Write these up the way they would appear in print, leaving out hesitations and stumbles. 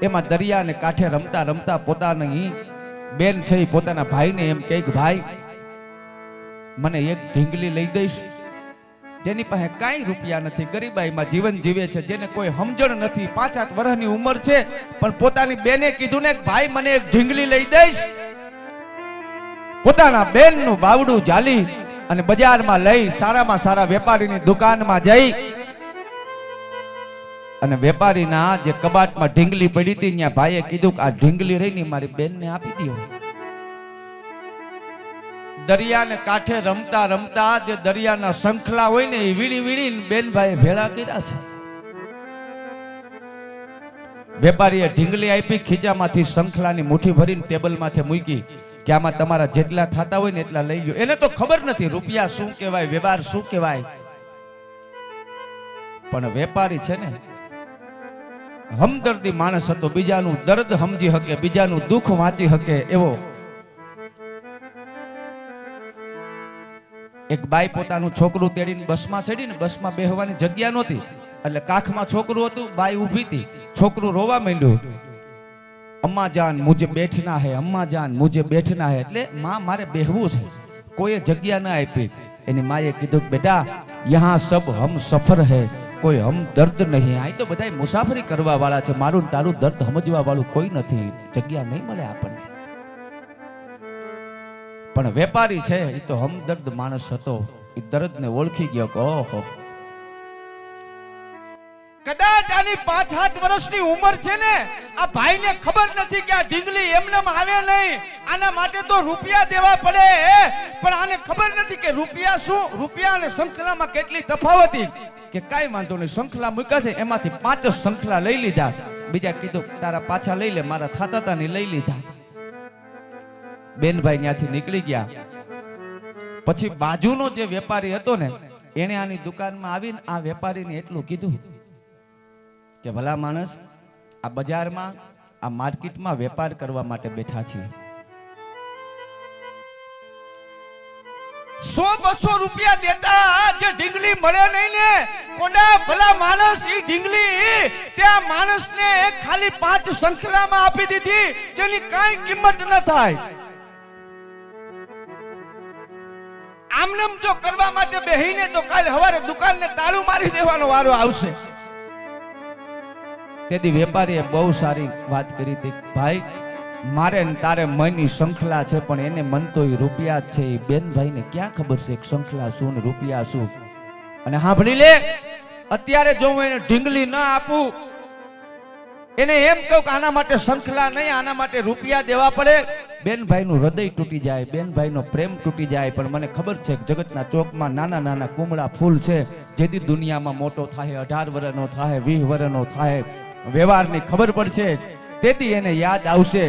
એમાં દરિયાને કાંઠે રમતા રમતા પોતાની બેન છે એ પોતાના ભાઈને એમ કહે કે ભાઈ મને એક ઢીંગલી લઈ દઈશ, જેની પાસે કાંઈ રૂપિયા નથી, ગરીબાઈમાં જીવન જીવે છે, જેને કોઈ સમજણ નથી, 5-8 વર્ષની ઉંમર છે, પણ પોતાની બેને કીધું ને ભાઈ મને એક ઢીંગલી લઈ દઈશ. પોતાના બેનનું બાવડું ઝાલી અને બજારમાં લઈ સારામાં સારા વેપારીની દુકાનમાં જઈ અને વેપારીના જે કબાટમાં ઢીંગલી પડી હતી ત્યાં ભાઈએ કીધું કે આ ઢીંગલી રહીને મારી બેનને આપી દો. દરિયાને કાંઠે રમતા રમતા જે દરિયાના શંખલા હોય ને એ વીણી વીણી બેનભાઈએ ભેળા કર્યા છે. વેપારીએ ઢીંગલી આપી, ખીચામાંથી શંખલાની મુઠ્ઠી ભરીને ટેબલમાંથી મૂકી કે આમાં તમારા જેટલા થતા હોય ને એટલા લઈ લો. એને તો ખબર નથી રૂપિયા શું કહેવાય, વ્યવહાર શું કહેવાય, પણ વેપારી છે ને હમદર્દી માણસ હતો, બીજાનું દર્દ સમજી શકે, બીજાનું દુઃખ વાંચી શકે એવો. એક બાઈ પોતાનું છોકરું તેડીને બસમાં ચડીને, બસમાં બેહવાની જગ્યા નહોતી એટલે કાખમાં છોકરું હતું, બાઈ ઊભી હતી, છોકરું રોવા માંડ્યું, અમ્મા જાન મુझे बैठना है, अम्मा जान मुझे बैठना है. એટલે માં મારે બેહવું છે, કોઈએ જગ્યા ના આપી. એની માએ કીધું બેટા યહાં સબ હમ સફર હૈ, કોઈ હમ દર્દ નહીં. આ તો બધાય મુસાફરી કરવા વાળા છે, મારું તારું દર્દ સમજવા વાળું કોઈ નથી, જગ્યા નહીં મળે આપણને. પણ વેપારી છે એ તો હમદર્દ માણસ હતો, એ દર્દને ઓળખી ગયો કે ઓહો કદાચ આની 5-7 વર્ષની ઉંમર છે ને, આ ભાઈને ખબર નથી કે આ ઢીંગલી એમનેમ આવે નહીં, આના માટે તો રૂપિયા દેવા પડે, પણ આને ખબર નથી કે રૂપિયા શું, રૂપિયા અને શંખલામાં કેટલી તફાવત કે કાંઈ વાંધો નહીં. શંખલા મૂક્યા છે એમાંથી 5 શંખલા લઈ લીધા, બીજા કીધું તારા પાછા લઈ લે, મારા થાતા તા લઈ લીધા. બેનભાઈ ત્યાંથી નીકળી ગયા. પછી બાજુનો જે વેપારી હતો ને એને આની દુકાનમાં આવીને આ વેપારીને એટલું કીધું કે ભલા માણસ આ બજારમાં આ માર્કેટમાં વેપાર કરવા માટે બેઠા છીએ, 100-200 રૂપિયા દેતા જે ઢીંગલી મળે નહીં ને કોડા, ભલા માણસ ઈ ઢીંગલી ત્યાં માણસને ખાલી 5 શંખલામાં આપી દીધી, જેની કાંઈ કિંમત ન થાય. આમનમ જો કરવા માટે બેહીને તો કાલે સવારે દુકાનને તાળું મારી દેવાનો વારો આવશે. તેથી વેપારીએ બહુ સારી વાત કરી હતી, ભાઈ મારે ને તારે મનની શંખલા છે, પણ એને મન તો એ રૂપિયા જ છે. એ બેનભાઈને ક્યાં ખબર છે કે શંખલા શું ને રૂપિયા શું. અને સાંભળી લે, અત્યારે જો હું એને ઢીંગલી ના આપું, એને એમ કહું કે આના માટે શંખલા નહીં, આના માટે રૂપિયા દેવા પડે, બેનભાઈનું હૃદય તૂટી જાય, બેનભાઈનો પ્રેમ તૂટી જાય. પણ મને ખબર છે કે જગતના ચોકમાં નાના નાના કુમળા ફૂલ છે, જેથી દુનિયામાં મોટો થાય, 18 વર્ષનો થાય, 20 વર્ષનો થાય, વ્યવહારની ખબર પડશે, તેથી એને યાદ આવશે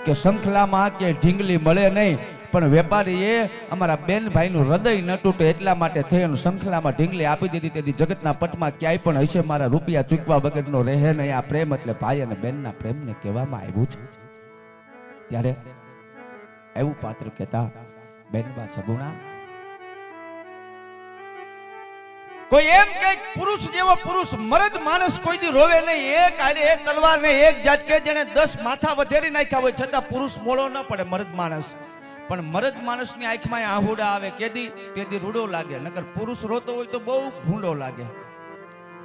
કે શંખલામાં કે ઢીંગલી મળે નહીં, પણ વેપારીએ અમારા બેનભાઈનું હૃદય ન તૂટે એટલા માટે થઈને શંખલામાં ઢીંગલી આપી દીધી. તેથી જગતના પટમાં ક્યાંય પણ હશે મારા રૂપિયા ચૂકવા વગરનો રહે નહીં. આ પ્રેમ એટલે ભાઈ અને બેનના પ્રેમને કહેવામાં આવ્યું છે. ત્યારે એવું પાત્ર કહેતા બેનબા સગુણા, કોઈ એમ કે પુરુષ જેવો પુરુષ, મર્દ માણસ કોઈ દી રોવે નહીં, એક આરે એક તલવાર ને એક ઝટકે જેને 10 માથા વધેરી નાખ્યા હોય છતાં પુરુષ મોળો ન પડે મર્દ માણસ. પણ મર્દ માણસની આંખમાં આહુડા આવે કેદી તેદી રૂડો લાગે, નકર પુરુષ રોતો હોય તો બહુ ભૂંડો લાગે.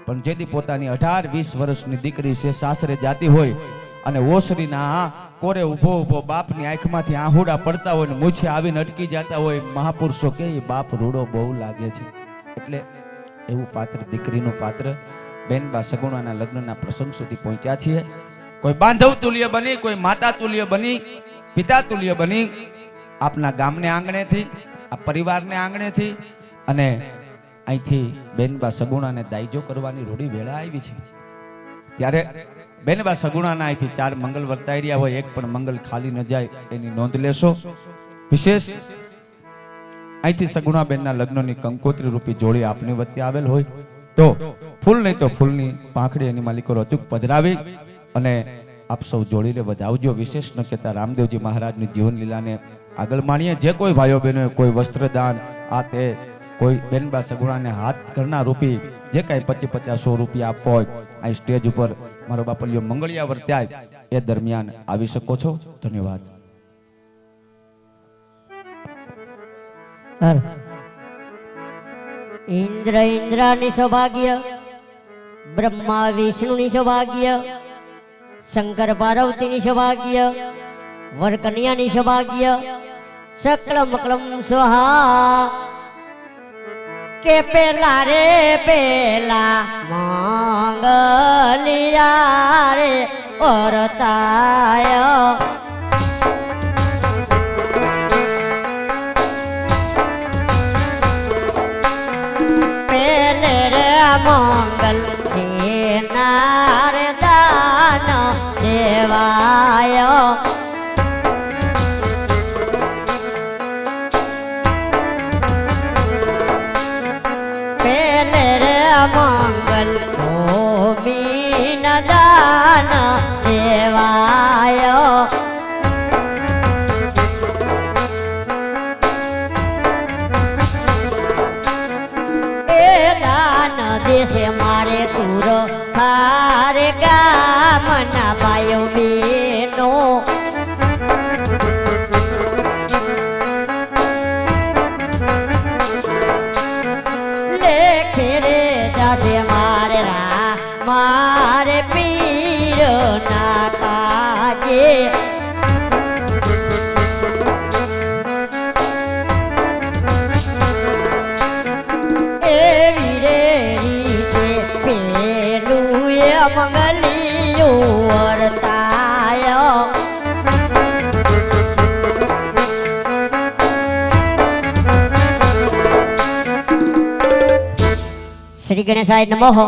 પણ જેદી પોતાની 18-20 વર્ષની દીકરી છે, સાસરે જાતી હોય અને ઓસરીના કોરે ઉભો ઉભો બાપની આંખમાંથી આહુડા પડતા હોય ને મૂછે આવીને અટકી જતા હોય, મહાપુરુષો કે બાપ રૂડો બહુ લાગે છે. એટલે એવું પાત્ર, દીકરીનું પાત્ર બેનબા સગુણાના લગ્નના પ્રસંગ સુધી પહોંચ્યા છીએ. કોઈ બાંધવ તુલ્ય બની, કોઈ માતા તુલ્ય બની, પિતા તુલ્ય બની આપના ગામને આંગણેથી, આ પરિવારને આંગણેથી અને અહીંથી બેનબા સગુણાને દાયજો કરવાની રૂઢી વેળા આવી છે. ત્યારે બેનબા સગુણાના અહીંથી 4 મંગલ વર્તાઈ રહ્યા હોય, એક પણ મંગલ ખાલી ન જાય એની નોંધ લેશો. વિશેષ અહીંથી સગુણાબેનના લગ્નની કંકોત્રી રૂપી જોડી આપની વચ્ચે આવેલ હોય તો ફૂલ નહીં તો ફૂલની પાંખડી એની માલિકો અચૂક પધરાવી અને આપ સૌ જોડીને વધાવજો. વિશેષ ન કહેતા રામદેવજી મહારાજની જીવન લીલાને આગળ માણીએ. જે કોઈ ભાઈઓ બહેનો કોઈ વસ્ત્રદાન, આ તે કોઈ બેનબા સગુણાને હાથ ઘરના રૂપી જે કાંઈ 25-50-100 રૂપિયા આપવા હોય, અહીં સ્ટેજ ઉપર મારો બાપલિયો મંગળિયા વર્ત્યાય એ દરમિયાન આવી શકો છો. ધન્યવાદ. ઇન્દ્ર ઇન્દ્રની સૌભાગ્ય, બ્રહ્મા વિષ્ણુની સૌભાગ્ય, શંકર પાર્વતીની સૌભાગ્ય, વરકન્યાની સૌભાગ્ય, સકલમ કલમ સ્વાહા. કે પેલા રે પેલા મંગલિયા રે ઓરતાય. પેલે રે મંગલ સેનાર દાન દેવાય. પેલે રે મંગલ ભૂમિ દાન દેવાય. દેશે મારે તુરો હારે ગામના પાયો બેનો. લેખે રે જાશે મારે મારે પીર ના કાજે. મંગલિયું વર્તાય. શ્રી ગણેશાય નમઃ.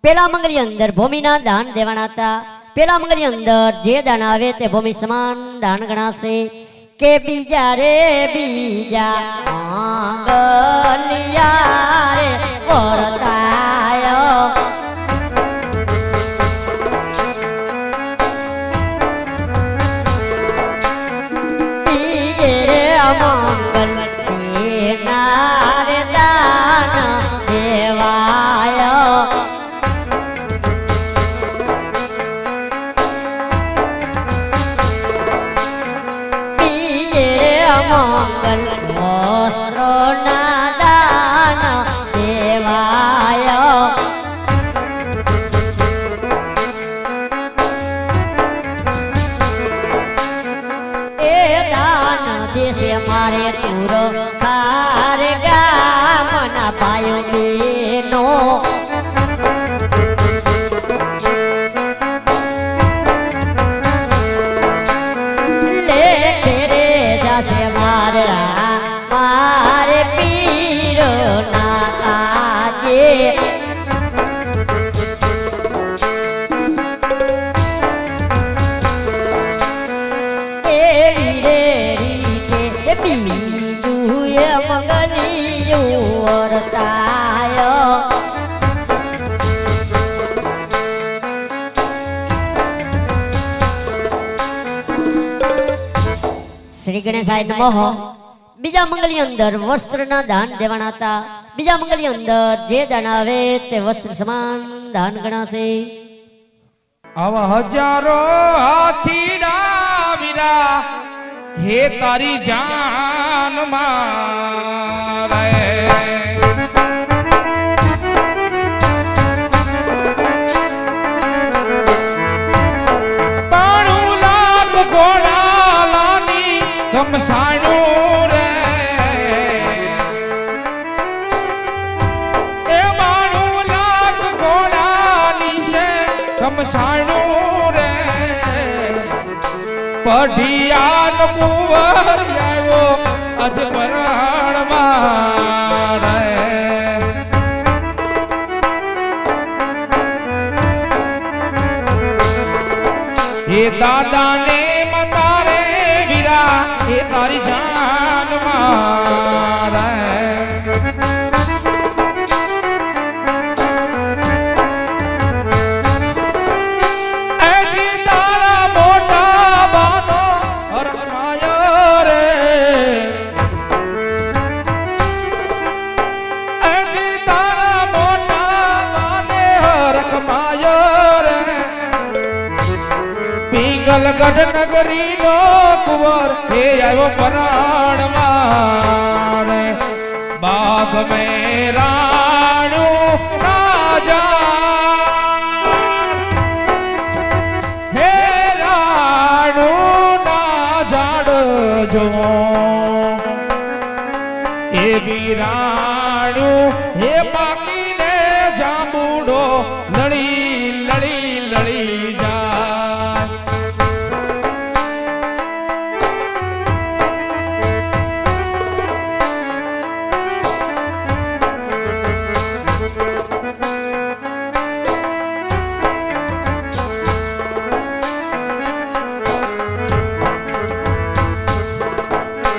પેલા મંગલી અંદર ભૂમિના દાન દેવાના હતા. પેલા મંગલી અંદર જે દાન આવે તે ભૂમિ સમાન દાન ગણાશે. કે બીજા રે બીજા મંગલિયા રે વર્તાય. મંગલ સેનાર દાન દેવાય. પીએ મંગલ વસ્ત્રો ના દાન દેવાય. એ દાન દેશે મારે તુરો હારે ગામના પાયો બેનો. લેખે રે જાશે મારે મારે પીર ના કાજે. મંગલિયું વર્તાય. શ્રી ગણેશાય નમઃ. બીજા મંગલી અંદર વસ્ત્રના દાન દેવાના હતા. બીજા મંગલી અંદર જે દાન આવે તે વસ્ત્ર સમાન દાન ગણાશે. આવા હજારો હાથીડા વીરા હે તારી જાન મારે. પાણું લાખ ઘોડા લાની ગમસાણું રે. એ બાણું લાખ ઘોડાની છે ગમસાણું રે. પઢિયાન કુંવર આવ્યો અજમરણમાં રે. હે દાદા ને મતારે વીરા હે તારી જાન મારે. લલગઢ નગરી નો કુંવર એ આવ્યો પરાણમાં રે બાગ મે રાણું રાજા હે રાણું ના જાડ જો એ વીરાણું હે પાકીને જાંબુડો લડી લડી લડી જાય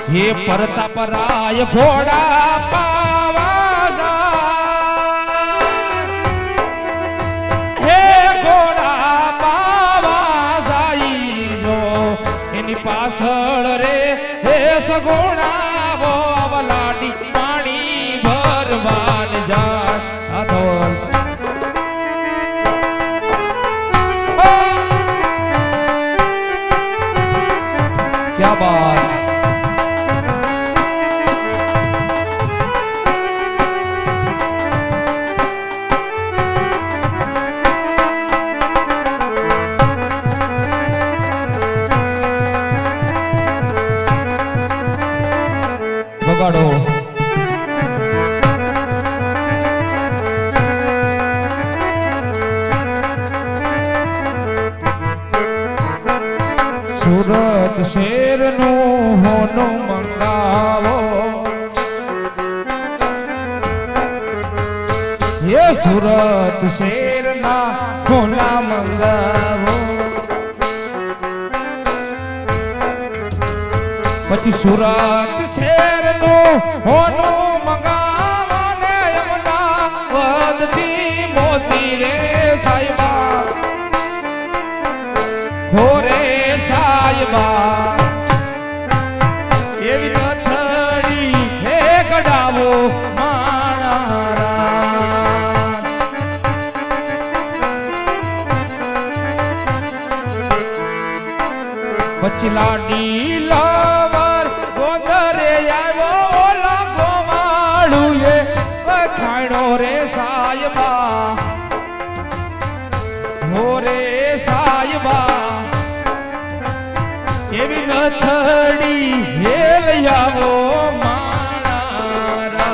હે પરતા પરાય ઘોડા પાવા જાય હે ઘોડા પાવા જાય જો એની પાછળ રે હે સગોણા વલાડી પાણી ભરવાન જાય આ ધોલ ક્યા બાત વગાડો સુરત શેરનું હોનું મંગાવો એ સુરત શેરના હોના મંગાવો પછી સુરત શેરનું હોનું મંગાવો ને અમદાવાદથી મોતી રે સાહેબા હો રે સાહેબા એવી નથડી હે કડાવો માણારા પછી લાડી લવર ગોંદરે આવ્યો ઓલા ગોવાળું એ ખાણો રે સાહેબા હો રે સાહેબા એવી નથડી હે લઈ આવો માણારા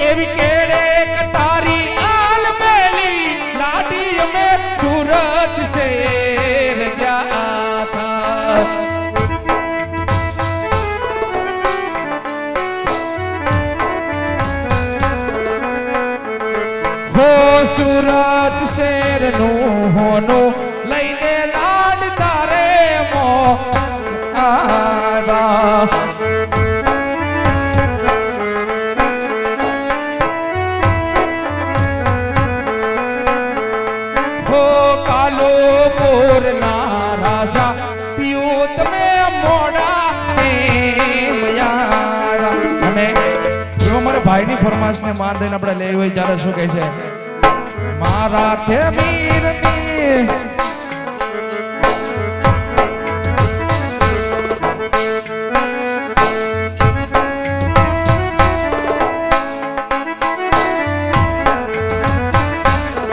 એવી કેડે કટારી આલ મેલી લાડી અમે સુરત શેર ગયા થા હો સુરત શેરનું હોનું લઈને લાડ તારે મો આવા હો કાલો પોરના રાજા પીઓ તમે મોડા યારા અને જો મારા ભાઈની ફરમાશને માર દઈને આપણે લેવી હોય ત્યારે શું કહે છે મારા તે વીરની